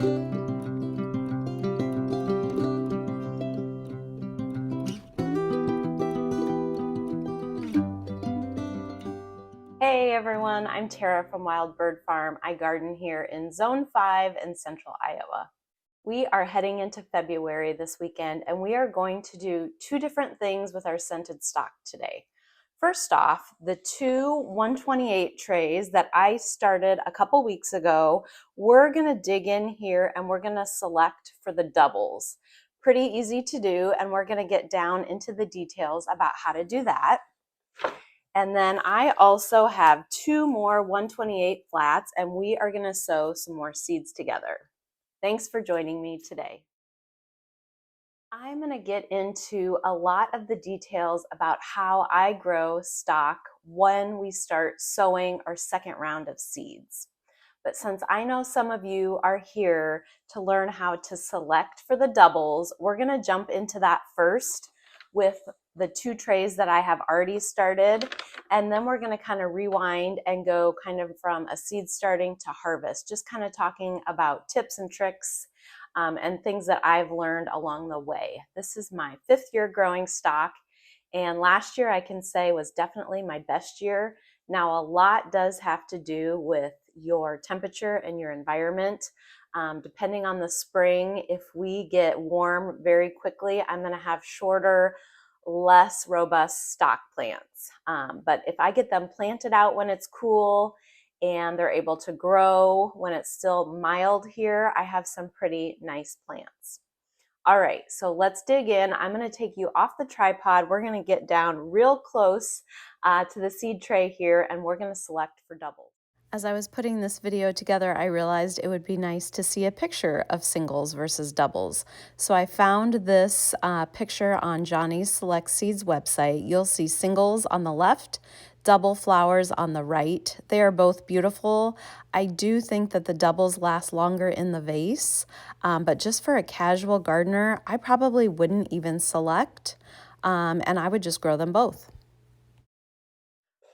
Hey everyone, I'm Tara from Wild Bird Farm. I garden here in Zone 5 in central Iowa. We are heading into February this weekend and we are going to do two different things with our scented stock today. First off, the two 128 trays that I started a couple weeks ago, we're going to dig in here and we're going to select for the doubles. Pretty easy to do, and we're going to get down into the details about how to do that. And then I also have two more 128 flats, and we are going to sow some more seeds together. Thanks for joining me today. I'm going to get into a lot of the details about how I grow stock when we start sowing our second round of seeds. But since I know some of you are here to learn how to select for the doubles, we're going to jump into that first with the two trays that I have already started. And then we're going to kind of rewind and go kind of from a seed starting to harvest, just kind of talking about tips and tricks and things that I've learned along the way. This is my 5th year growing stock, and last year I can say was definitely my best year. Now, a lot does have to do with your temperature and your environment. Depending on the spring, if we get warm very quickly, I'm going to have shorter, less robust stock plants. But if I get them planted out when it's cool and they're able to grow when it's still mild here, I have some pretty nice plants. All right, so let's dig in. I'm going to take you off the tripod. We're going to get down real close to the seed tray here, and we're going to select for double. As I was putting this video together, I realized it would be nice to see a picture of singles versus doubles. So I found this picture on Johnny's Select Seeds website. You'll see singles on the left, double flowers on the right. They are both beautiful. I do think that the doubles last longer in the vase, but just for a casual gardener, I probably wouldn't even select, and I would just grow them both.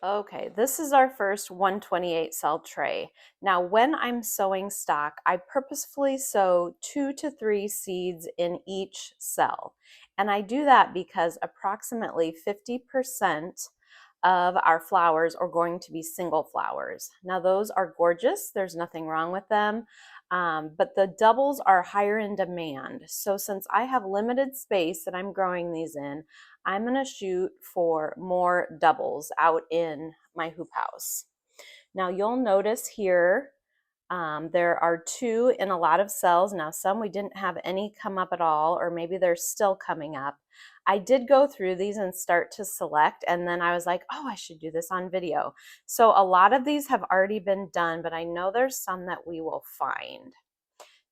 Okay, this is our first 128 cell tray. Now, when I'm sowing stock, I purposefully sow 2 to 3 seeds in each cell. And I do that because approximately 50% of our flowers are going to be single flowers. Now, those are gorgeous. There's nothing wrong with them. But the doubles are higher in demand. So since I have limited space that I'm growing these in, I'm going to shoot for more doubles out in my hoop house. Now you'll notice here there are 2 in a lot of cells. Now some we didn't have any come up at all, or maybe they're still coming up. I did go through these and start to select, and then I was like, oh, I should do this on video. So a lot of these have already been done, but I know there's some that we will find.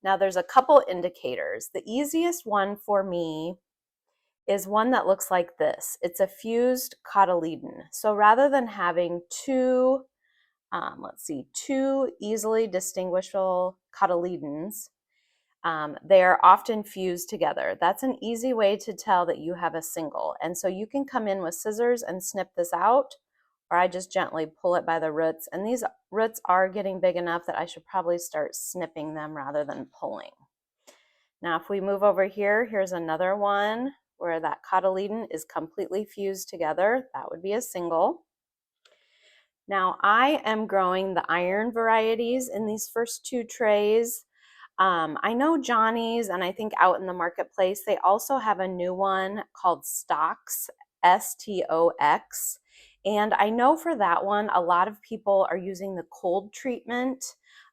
Now there's a couple indicators. The easiest one for me is one that looks like this. It's a fused cotyledon. So rather than having two easily distinguishable cotyledons, they are often fused together. That's an easy way to tell that you have a single. And so you can come in with scissors and snip this out, or I just gently pull it by the roots. And these roots are getting big enough that I should probably start snipping them rather than pulling. Now, if we move over here, here's another one where that cotyledon is completely fused together. That would be a single. Now, I am growing the iron varieties in these first 2 trays. I know Johnny's, and I think out in the marketplace, they also have a new one called Stox, S-T-O-X. And I know for that one, a lot of people are using the cold treatment.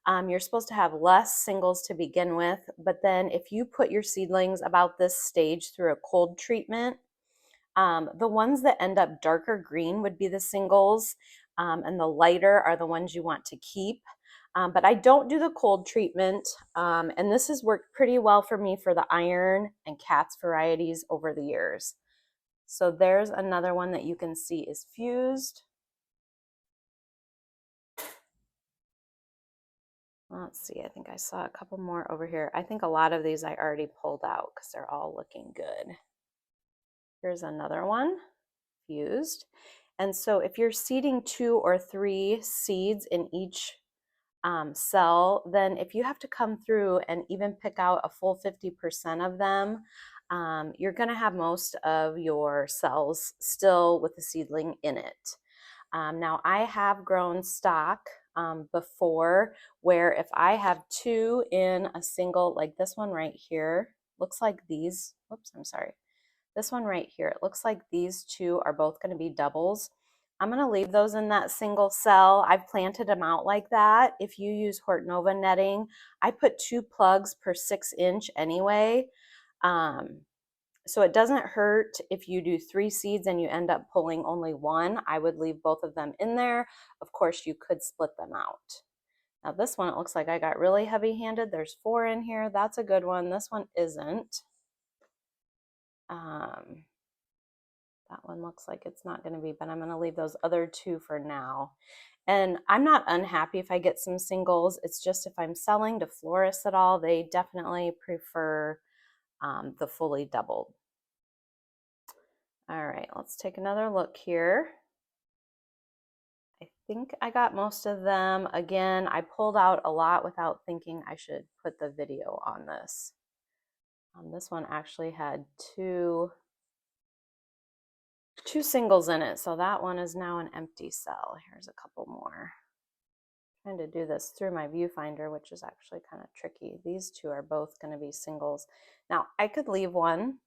You're supposed to have less singles to begin with, but then if you put your seedlings about this stage through a cold treatment, the ones that end up darker green would be the singles, and the lighter are the ones you want to keep. But I don't do the cold treatment, and this has worked pretty well for me for the iron and Cat's varieties over the years. So there's another one that you can see is fused. Let's see, I think I saw a couple more over here. I think a lot of these I already pulled out because they're all looking good. Here's another one, fused. And so if you're seeding 2 or 3 seeds in each cell, then if you have to come through and even pick out a full 50% of them, you're going to have most of your cells still with the seedling in it. Now I have grown stock before where if I have two in a single, like this one right here, looks like these, whoops, I'm sorry. This one right here, it looks like these two are both going to be doubles. I'm going to leave those in that single cell. I've planted them out like that. If you use Hortonova netting, I put 2 plugs per 6-inch anyway. So it doesn't hurt if you do 3 seeds and you end up pulling only 1. I would leave both of them in there. Of course, you could split them out. Now this one, it looks like I got really heavy-handed. There's 4 in here. That's a good one. This one isn't. That one looks like it's not going to be, but I'm going to leave those other 2 for now. And I'm not unhappy if I get some singles. It's just if I'm selling to florists at all, they definitely prefer the fully doubled. All right, let's take another look here. I think I got most of them. Again, I pulled out a lot without thinking I should put the video on this. This one actually had two singles in it, so that one is now an empty cell. Here's a couple more. I'm trying to do this through my viewfinder, which is actually kind of tricky. These 2 are both going to be singles. Now I could leave one,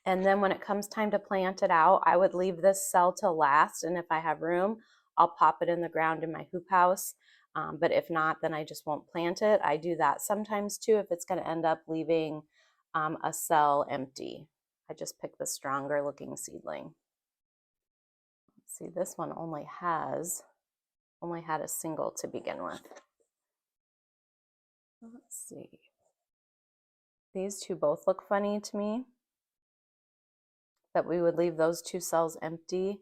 and then when it comes time to plant it out, I would leave this cell till last, and if I have room, I'll pop it in the ground in my hoop house. But if not, then I just won't plant it. I do that sometimes too if it's going to end up leaving a cell empty. I just pick the stronger looking seedling. Let's see, this one only had a single to begin with. Let's see. These 2 both look funny to me, but we would leave those 2 cells empty.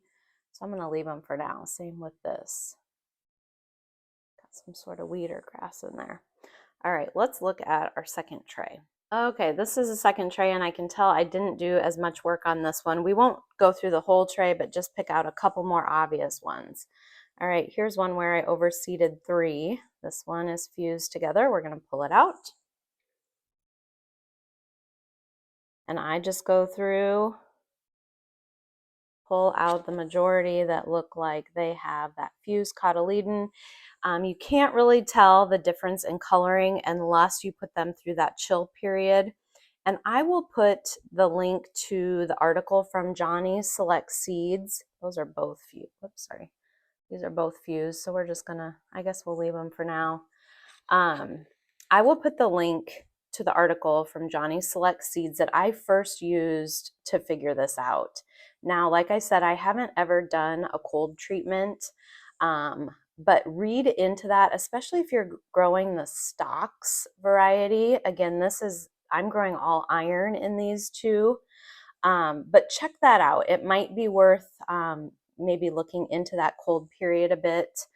So I'm going to leave them for now. Same with this. Got some sort of weed or grass in there. All right, let's look at our second tray. Okay, this is a second tray, and I can tell I didn't do as much work on this one. We won't go through the whole tray, but just pick out a couple more obvious ones. All right, here's one where I overseeded 3. This one is fused together. We're going to pull it out. And I just go through, pull out the majority that look like they have that fused cotyledon. You can't really tell the difference in coloring unless you put them through that chill period. And I will put the link to the article from Johnny's Select Seeds. Those are both fused. Oops, sorry. These are both fused, so we're just gonna, I guess we'll leave them for now. I will put the link to the article from Johnny's Select Seeds that I first used to figure this out. Now, like I said, I haven't ever done a cold treatment, but read into that, especially if you're growing the stocks variety. Again, I'm growing all iron in these 2, but check that out. It might be worth maybe looking into that cold period a bit.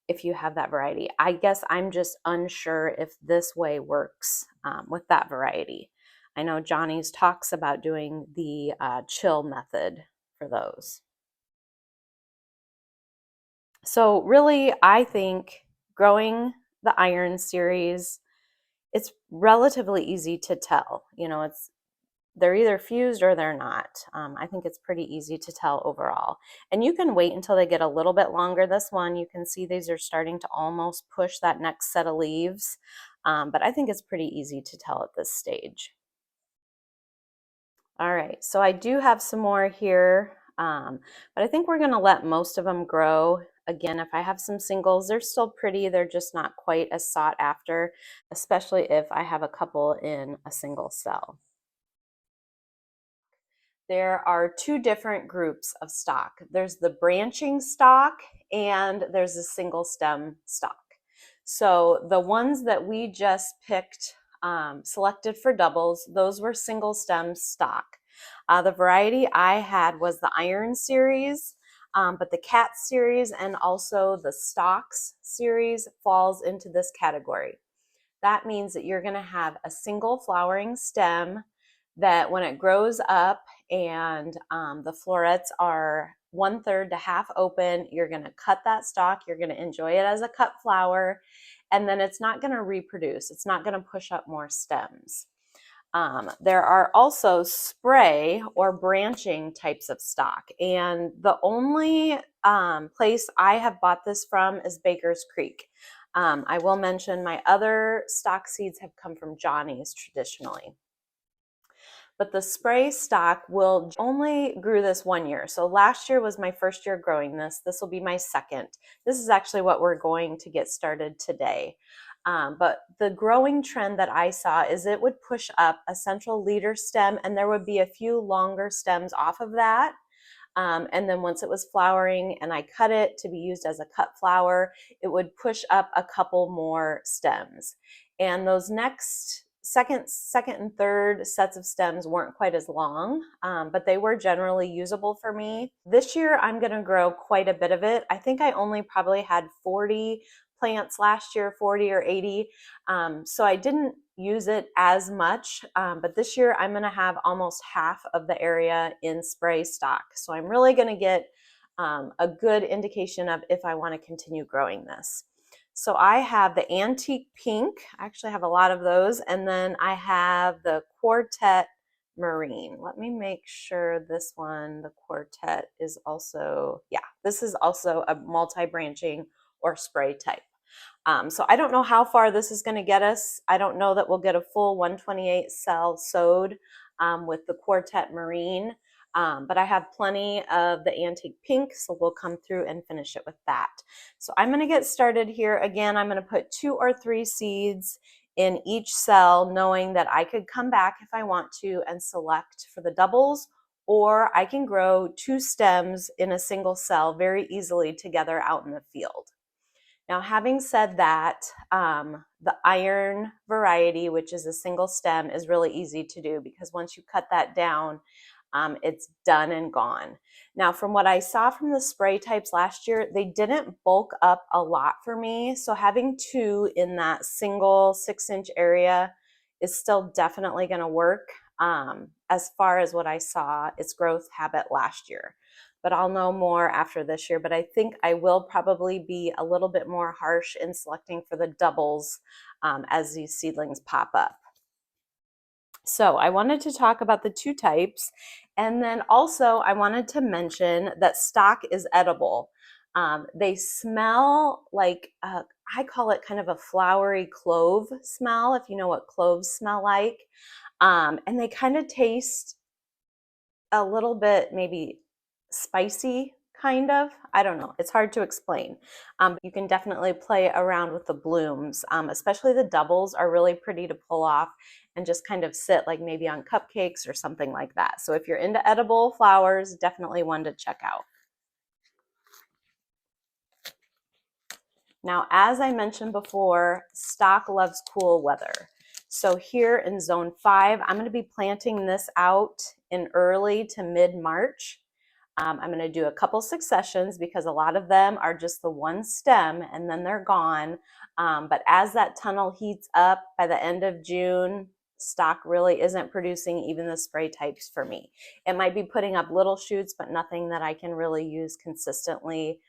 If you have that variety. I guess I'm just unsure if this way works with that variety. I know Johnny's talks about doing the chill method for those. So really, I think growing the iron series, it's relatively easy to tell. You know, they're either fused or they're not. I think it's pretty easy to tell overall. And you can wait until they get a little bit longer. This one, you can see these are starting to almost push that next set of leaves. But I think it's pretty easy to tell at this stage. All right, so I do have some more here, but I think we're gonna let most of them grow. Again, if I have some singles, they're still pretty. They're just not quite as sought after, especially if I have a couple in a single cell. There are 2 different groups of stock. There's the branching stock and there's a single stem stock. So the ones that we just picked, selected for doubles, those were single stem stock. The variety I had was the Iron series, but the Cat series and also the Stocks series falls into this category. That means that you're going to have a single flowering stem that when it grows up and the florets are 1/3 to half open. You're going to cut that stalk. You're going to enjoy it as a cut flower, and then it's not going to reproduce. It's not going to push up more stems. There are also spray or branching types of stock, and the only place I have bought this from is Baker's Creek. I will mention my other stock seeds have come from Johnny's traditionally. But the spray stock will only grew this 1 year. So last year was my first year growing this. This will be my second. This is actually what we're going to get started today. But the growing trend that I saw is it would push up a central leader stem, and there would be a few longer stems off of that. And then once it was flowering and I cut it to be used as a cut flower, it would push up a couple more stems. And those next second and third sets of stems weren't quite as long, but they were generally usable for me. This year, I'm going to grow quite a bit of it. I think I only probably had 40 plants last year, 40 or 80. So I didn't use it as much, but this year I'm going to have almost half of the area in spray stock. So I'm really going to get a good indication of if I want to continue growing this. So I have the antique pink. I actually have a lot of those. And then I have the quartet marine. Let me make sure this one, the quartet, is also, yeah, this is also a multi-branching or spray type. So I don't know how far this is going to get us. I don't know that we'll get a full 128 cell sowed with the quartet marine, but I have plenty of the antique pink, so we'll come through and finish it with that. So I'm going to get started here. Again, I'm going to put 2 or 3 seeds in each cell, knowing that I could come back if I want to and select for the doubles, or I can grow 2 stems in a single cell very easily together out in the field. Now, having said that, the iron variety, which is a single stem, is really easy to do because once you cut that down, it's done and gone. Now, from what I saw from the spray types last year, they didn't bulk up a lot for me. So having 2 in that single 6-inch area is still definitely going to work as far as what I saw its growth habit last year. But I'll know more after this year. But I think I will probably be a little bit more harsh in selecting for the doubles as these seedlings pop up. So I wanted to talk about the 2 types. And then also I wanted to mention that stock is edible. They smell like, I call it kind of a flowery clove smell, if you know what cloves smell like. And they kind of taste a little bit maybe spicy, kind of. I don't know. It's hard to explain. You can definitely play around with the blooms, especially the doubles are really pretty to pull off and just kind of sit like maybe on cupcakes or something like that. So if you're into edible flowers, definitely one to check out. Now, as I mentioned before, stock loves cool weather. So here in zone 5, I'm going to be planting this out in early to mid-March. I'm going to do a couple successions because a lot of them are just the one stem and then they're gone. But as that tunnel heats up by the end of June, stock really isn't producing even the spray types for me. It might be putting up little shoots, but nothing that I can really use consistently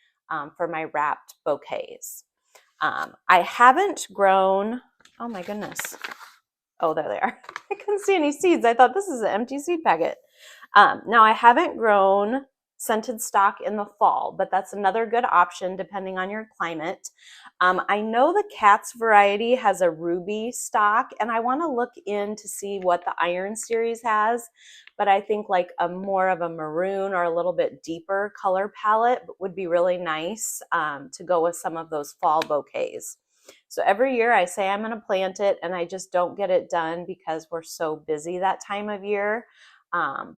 for my wrapped bouquets. I haven't grown, oh my goodness. Oh, there they are. I couldn't see any seeds. I thought this is an empty seed packet. Now I haven't grown scented stock in the fall, but that's another good option depending on your climate. I know the Katz variety has a ruby stock, and I want to look in to see what the Iron series has, but I think like a more of a maroon or a little bit deeper color palette would be really nice to go with some of those fall bouquets. So every year I say I'm going to plant it and I just don't get it done because we're so busy that time of year.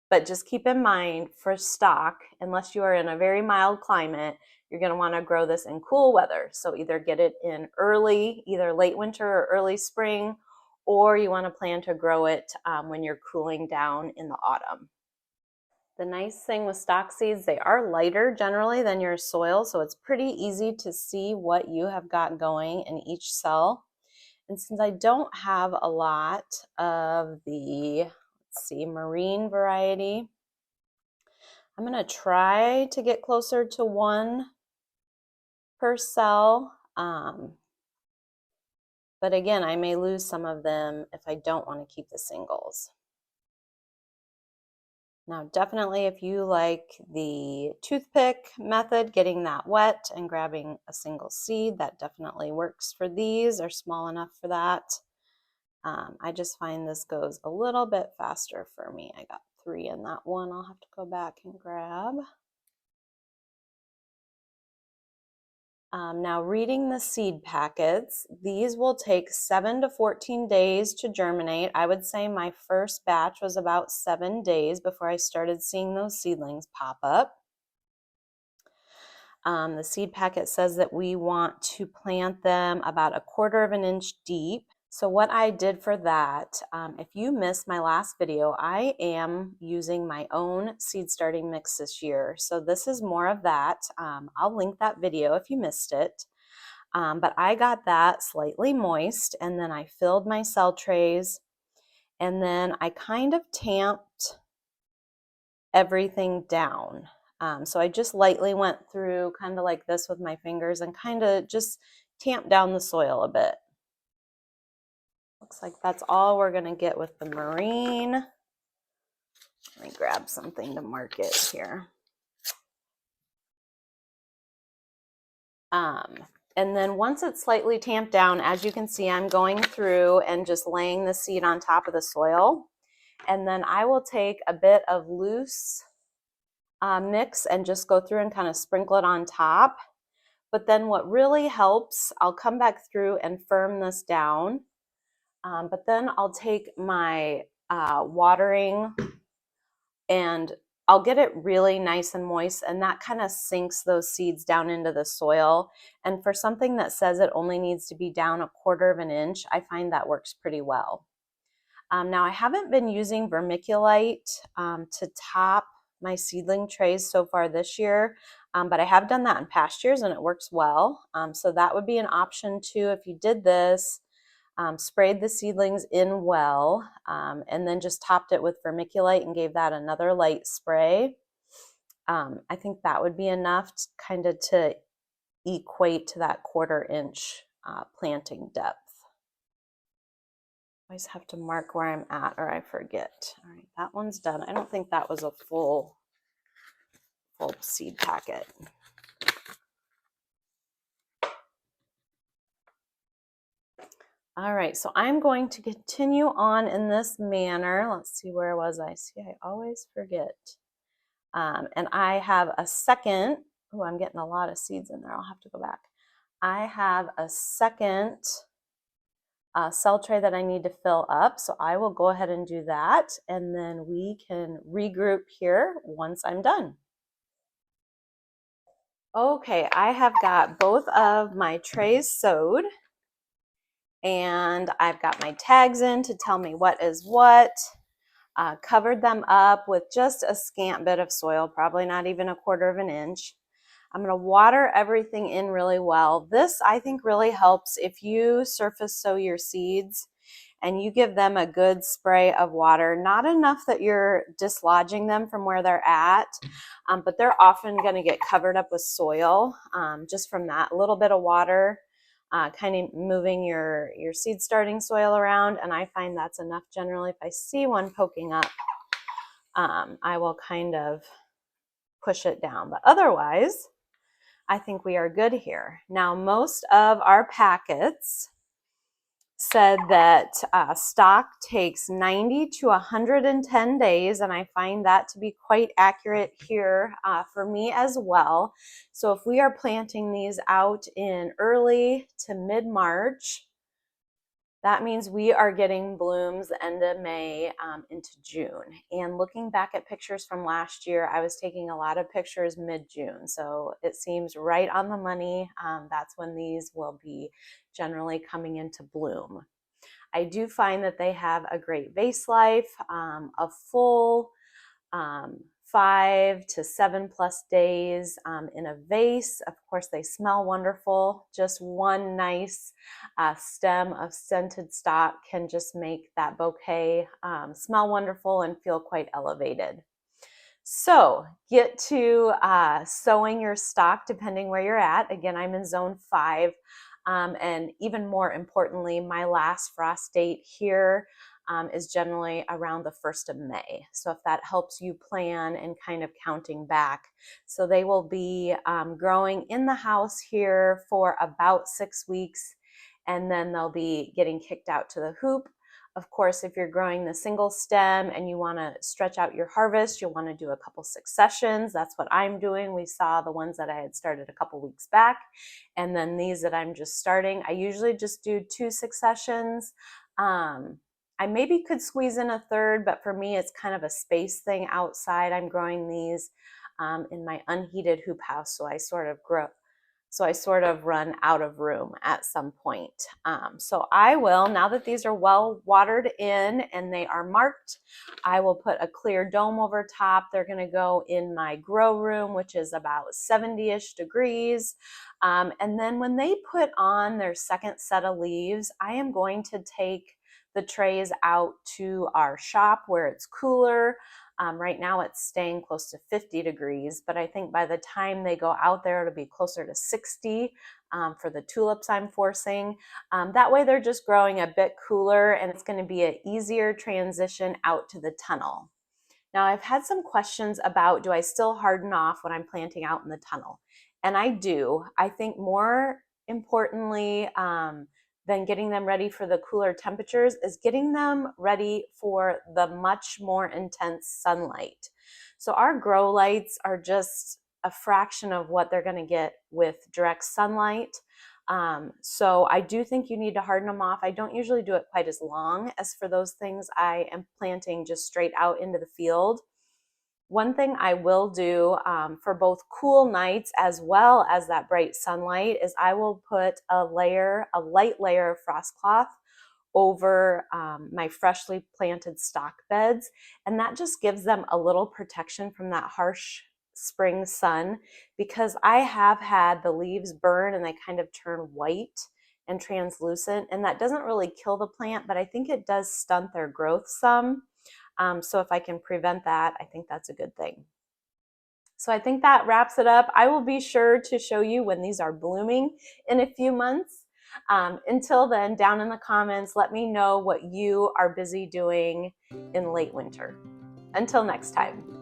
But just keep in mind for stock, unless you are in a very mild climate, you're going to want to grow this in cool weather. So either get it in early, either late winter or early spring, or you want to plan to grow it when you're cooling down in the autumn. The nice thing with stock seeds, they are lighter generally than your soil, so it's pretty easy to see what you have got going in each cell. And since I don't have a lot of the, let's see, marine variety, I'm going to try to get closer to 1 per cell. But again, I may lose some of them if I don't want to keep the singles. Now, definitely if you like the toothpick method, getting that wet and grabbing a single seed, that definitely works for these. They're small enough for that. I just find this goes a little bit faster for me. I got 3 in that one. I'll have to go back and grab. Now, reading the seed packets, these will take 7 to 14 days to germinate. I would say my first batch was about 7 days before I started seeing those seedlings pop up. The seed packet says that we want to plant them about 1/4 inch deep. So what I did for that, if you missed my last video, I am using my own seed starting mix this year. So this is more of that. I'll link that video if you missed it. But I got that slightly moist, and then I filled my cell trays, and then I kind of tamped everything down. So I just lightly went through kind of like this with my fingers and kind of just tamped down the soil a bit. Looks like that's all we're going to get with the marine. Let me grab something to mark it here. And then once it's slightly tamped down, as you can see, I'm going through and just laying the seed on top of the soil. And then I will take a bit of loose mix and just go through and kind of sprinkle it on top. But then what really helps, I'll come back through and firm this down. But then I'll take my watering and I'll get it really nice and moist, and that kind of sinks those seeds down into the soil. And for something that says it only needs to be down 1/4 inch, I find that works pretty well. Now I haven't been using vermiculite to top my seedling trays so far this year, but I have done that in past years and it works well. So that would be an option too if you did this. Sprayed the seedlings in well, and then just topped it with vermiculite and gave that another light spray. I think that would be enough to equate to that 1/4 inch planting depth. I always have to mark where I'm at or I forget. All right, that one's done. I don't think that was a full seed packet. All right, so I'm going to continue on in this manner. Let's see, where was I? See, I always forget. And I have a second, oh, I'm getting a lot of seeds in there. I'll have to go back. I have a second cell tray that I need to fill up. So I will go ahead and do that. And then we can regroup here once I'm done. Okay, I have got both of my trays sewed. And I've got my tags in to tell me what is what. Covered them up with just a scant bit of soil, probably not even 1/4 inch. I'm going to water everything in really well. This, I think, really helps if you surface sow your seeds and you give them a good spray of water, not enough that you're dislodging them from where they're at, but they're often going to get covered up with soil just from that little bit of water. Kind of moving your seed starting soil around, and I find that's enough generally. If I see one poking up, I will kind of push it down, but otherwise I think we are good here. Now, most of our packets said that stock takes 90 to 110 days, and I find that to be quite accurate here for me as well. So if we are planting these out in early to mid-March, that means we are getting blooms the end of May into June. And looking back at pictures from last year, I was taking a lot of pictures mid-June. So it seems right on the money. That's when these will be generally coming into bloom. I do find that they have a great vase life, a full 5 to 7+ days in a vase. Of course, they smell wonderful. Just one nice stem of scented stock can just make that bouquet smell wonderful and feel quite elevated. So get to sowing your stock depending where you're at. Again, I'm in zone 5. And even more importantly, my last frost date here is generally around the 1st of May. So if that helps you plan and kind of counting back. So they will be growing in the house here for about 6 weeks, and then they'll be getting kicked out to the hoop. Of course, if you're growing the single stem and you want to stretch out your harvest, you'll want to do a couple successions. That's what I'm doing. We saw the ones that I had started a couple weeks back, and then these that I'm just starting. I usually just do 2 successions. I maybe could squeeze in a third, but for me, it's kind of a space thing outside. I'm growing these in my unheated hoop house, so I sort of run out of room at some point. So I will, now that these are well watered in and they are marked, I will put a clear dome over top. They're going to go in my grow room, which is about 70-ish degrees. And then when they put on their second set of leaves, I am going to take the trays out to our shop where it's cooler. Right now it's staying close to 50 degrees, but I think by the time they go out there, it'll be closer to 60 for the tulips I'm forcing. That way they're just growing a bit cooler, and it's going to be an easier transition out to the tunnel. Now, I've had some questions about, do I still harden off when I'm planting out in the tunnel? And I do. I think more importantly, than getting them ready for the cooler temperatures is getting them ready for the much more intense sunlight. So our grow lights are just a fraction of what they're going to get with direct sunlight. So I do think you need to harden them off. I don't usually do it quite as long as for those things I am planting just straight out into the field. One thing I will do for both cool nights as well as that bright sunlight is I will put a light layer of frost cloth over my freshly planted stock beds, and that just gives them a little protection from that harsh spring sun, because I have had the leaves burn and they kind of turn white and translucent, and that doesn't really kill the plant, but I think it does stunt their growth some. So if I can prevent that, I think that's a good thing. So I think that wraps it up. I will be sure to show you when these are blooming in a few months. Until then, down in the comments, let me know what you are busy doing in late winter. Until next time.